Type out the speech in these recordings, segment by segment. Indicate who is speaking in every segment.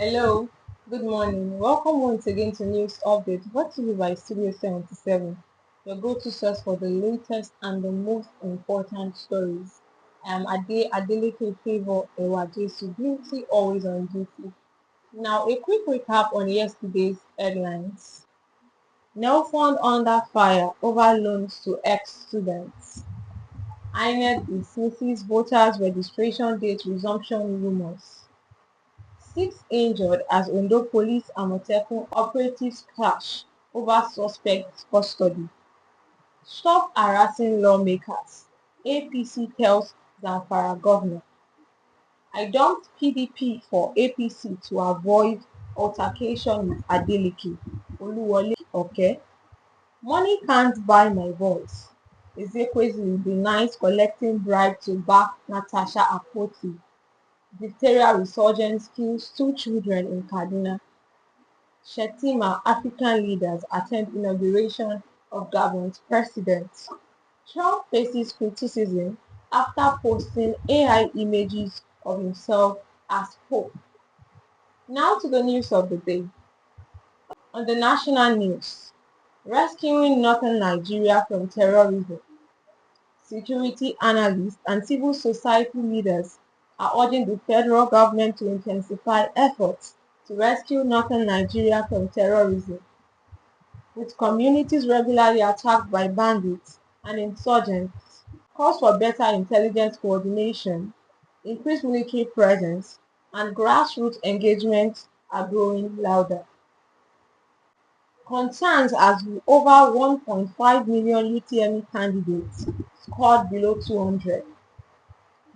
Speaker 1: Hello, good morning. Welcome once again to News Update, brought to you by Studio 77, your go-to source for the latest and the most important stories. I am Adeleke Favor Ewajesu, beauty always on duty. Now, a quick recap on yesterday's headlines. Nelfund under fire over loans to ex-students. INEC dismisses voters' registration date resumption rumors. Six injured as Ondo Police Amotekun operatives clash over suspect custody. Stop harassing lawmakers. APC tells Zamfara governor. I dumped PDP for APC to avoid altercation with Adeleke. Oluwole Okay. Money can't buy my voice. Ezekwesili denies collecting bribe to back Natasha Akpoti. Diphtheria resurgence kills two children in Kaduna. Shettima African leaders attend inauguration of Gabon's president. Trump faces criticism after posting AI images of himself as Pope. Now to the news of the day. On the national news, rescuing northern Nigeria from terrorism. Security analysts and civil society leaders are urging the federal government to intensify efforts to rescue northern Nigeria from terrorism. With communities regularly attacked by bandits and insurgents, calls for better intelligence coordination, increased military presence, and grassroots engagement are growing louder. Concerns as over 1.5 million UTME candidates scored below 200.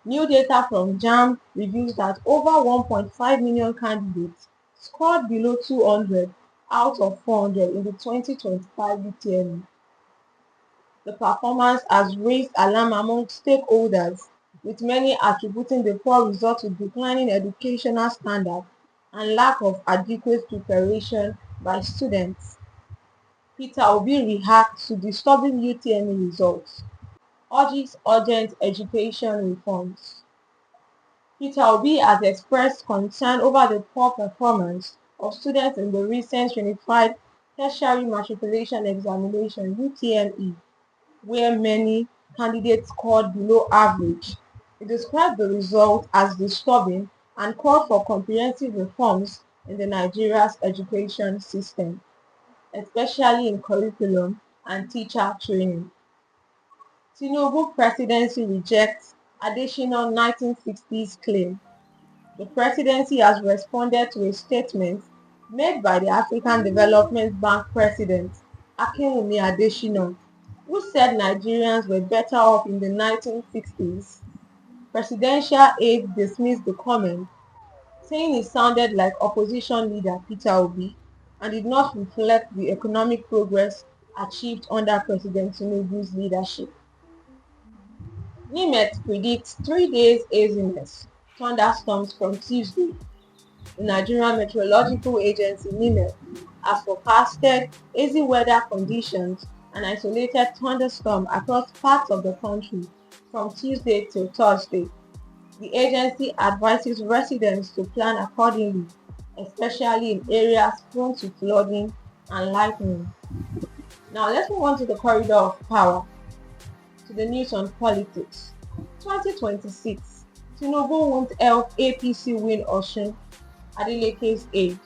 Speaker 1: New data from JAMB reveals that over 1.5 million candidates scored below 200 out of 400 in the 2025 UTME. The performance has raised alarm among stakeholders, with many attributing the poor result to declining educational standards and lack of adequate preparation by students. Peter Obi reacts to disturbing UTME results, urges urgent education reforms. Peter Obi has expressed concern over the poor performance of students in the recent Unified Tertiary Matriculation Examination (UTME), where many candidates scored below average. He described the result as disturbing and called for comprehensive reforms in the Nigeria's education system, especially in curriculum and teacher training. Tinubu presidency rejects additional 1960s claim. The presidency has responded to a statement made by the African Development Bank president, Akinwumi Adesina, who said Nigerians were better off in the 1960s. Presidential aides dismissed the comment, saying it sounded like opposition leader Peter Obi and did not reflect the economic progress achieved under President Tinubu's leadership. NIMET predicts 3 days haziness, thunderstorms from Tuesday. The Nigerian Meteorological Agency (NIMET) has forecasted hazy weather conditions and isolated thunderstorms across parts of the country from Tuesday till Thursday. The agency advises residents to plan accordingly, especially in areas prone to flooding and lightning. Now let's move on to the corridor of power, to the news on politics. 2026, Tinubu won't help APC win Osun, Adeleke's aide.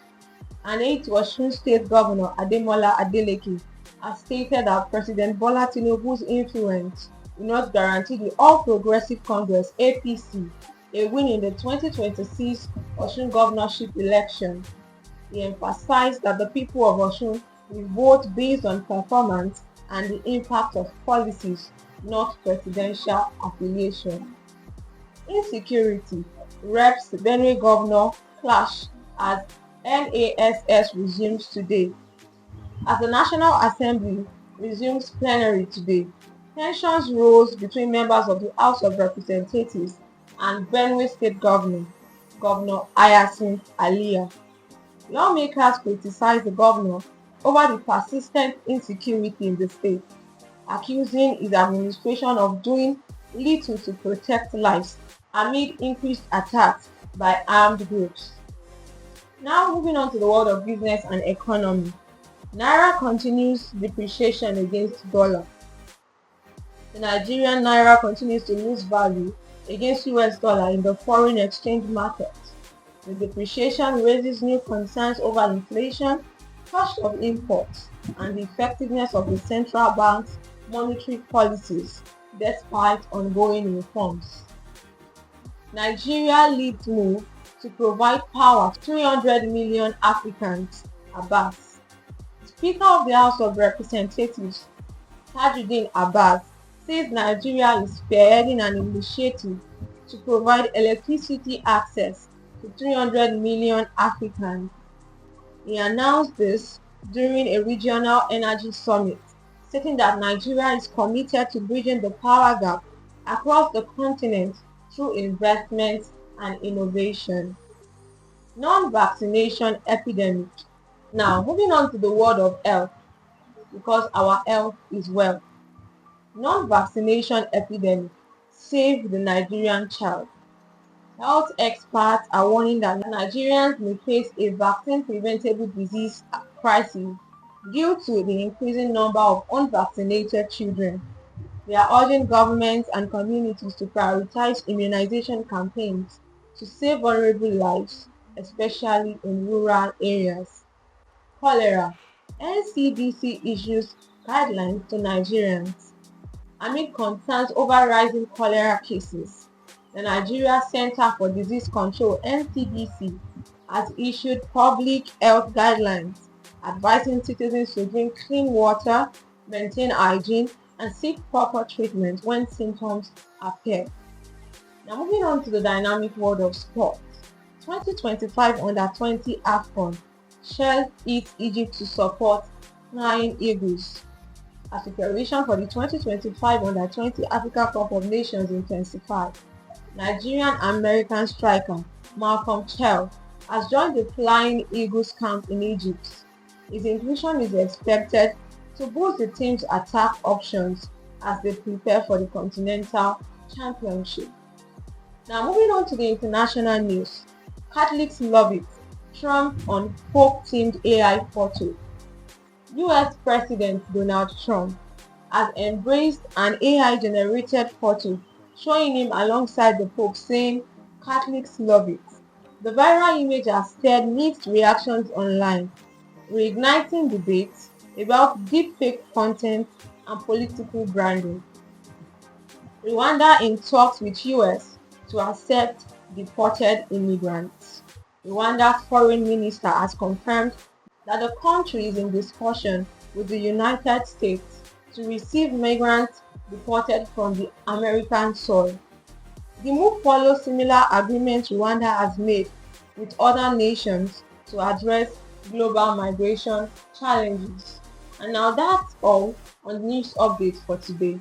Speaker 1: An aide to Osun State Governor Ademola Adeleke has stated that President Bola Tinubu's influence will not guarantee the All Progressive Congress (APC) a win in the 2026 Osun governorship election. He emphasized that the people of Osun will vote based on performance and the impact of policies, not presidential affiliation. Insecurity: Reps Benue Governor clash as NASS resumes today. As the National Assembly resumes plenary today, tensions rose between members of the House of Representatives and Benue State Governor, Governor Hyacinth Alia. Lawmakers criticized the governor over the persistent insecurity in the state, accusing his administration of doing little to protect lives amid increased attacks by armed groups. Now moving on to the world of business and economy. Naira continues depreciation against dollar. The Nigerian naira continues to lose value against US dollar in the foreign exchange market. The depreciation raises new concerns over inflation, cost of imports, and the effectiveness of the central bank's monetary policies despite ongoing reforms. Nigeria leads move to provide power to 300 million Africans, Abbas. Speaker of the House of Representatives, Tajuddin Abbas, says Nigeria is spearheading an initiative to provide electricity access to 300 million Africans. He announced this during a regional energy summit, stating that Nigeria is committed to bridging the power gap across the continent through investment and innovation. Non-vaccination epidemic. Now, moving on to the world of health, because our health is wealth. Non-vaccination epidemic. Save the Nigerian child. Health experts are warning that Nigerians may face a vaccine-preventable disease crisis due to the increasing number of unvaccinated children. They are urging governments and communities to prioritize immunization campaigns to save vulnerable lives, especially in rural areas. Cholera. NCDC issues guidelines to Nigerians amid concerns over rising cholera cases. The Nigeria Center for Disease Control (NCDC) has issued public health guidelines advising citizens to drink clean water, maintain hygiene, and seek proper treatment when symptoms appear. Now moving on to the dynamic world of sport. 2025 Under-20 AFCON. Shell hits Egypt to support Flying Eagles. As preparation for the 2025 Under-20 Africa Cup of Nations intensified, Nigerian-American striker Malcolm Chell has joined the Flying Eagles camp in Egypt. His inclusion is expected to boost the team's attack options as they prepare for the Continental Championship. Now moving on to the international news. Catholics love it. Trump on Pope-themed AI photo. US President Donald Trump has embraced an AI-generated photo showing him alongside the Pope, saying, "Catholics love it." The viral image has stirred mixed reactions online, reigniting debates about deepfake content and political branding. Rwanda in talks with US to accept deported immigrants. Rwanda's foreign minister has confirmed that the country is in discussion with the United States to receive migrants deported from the American soil. The move follows similar agreements Rwanda has made with other nations to address global migration challenges. And now that's all on the news update for today.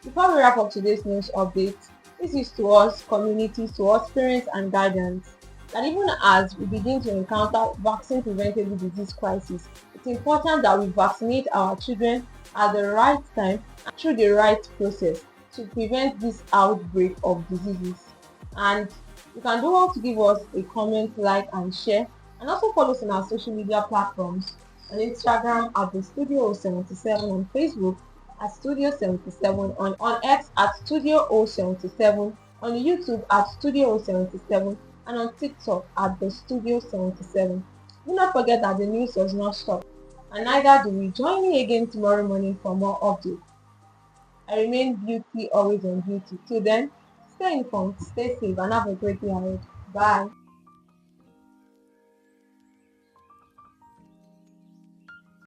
Speaker 1: Before we wrap up today's news update, this is to us communities, to us parents and guardians, that even as we begin to encounter vaccine-preventable disease crisis, it's important that we vaccinate our children at the right time and through the right process to prevent this outbreak of diseases. And you can do well to give us a comment, like, and share, and also follow us on our social media platforms on Instagram at the Studio 077, on Facebook at Studio 77, on X at Studio 077, on YouTube at Studio 077, and on TikTok at the Studio 77. Do not forget that the news does not stop, and neither do we. Join me again tomorrow morning for more updates. I remain beauty always on duty. Till then, stay informed, stay safe, and have a great day ahead. Bye.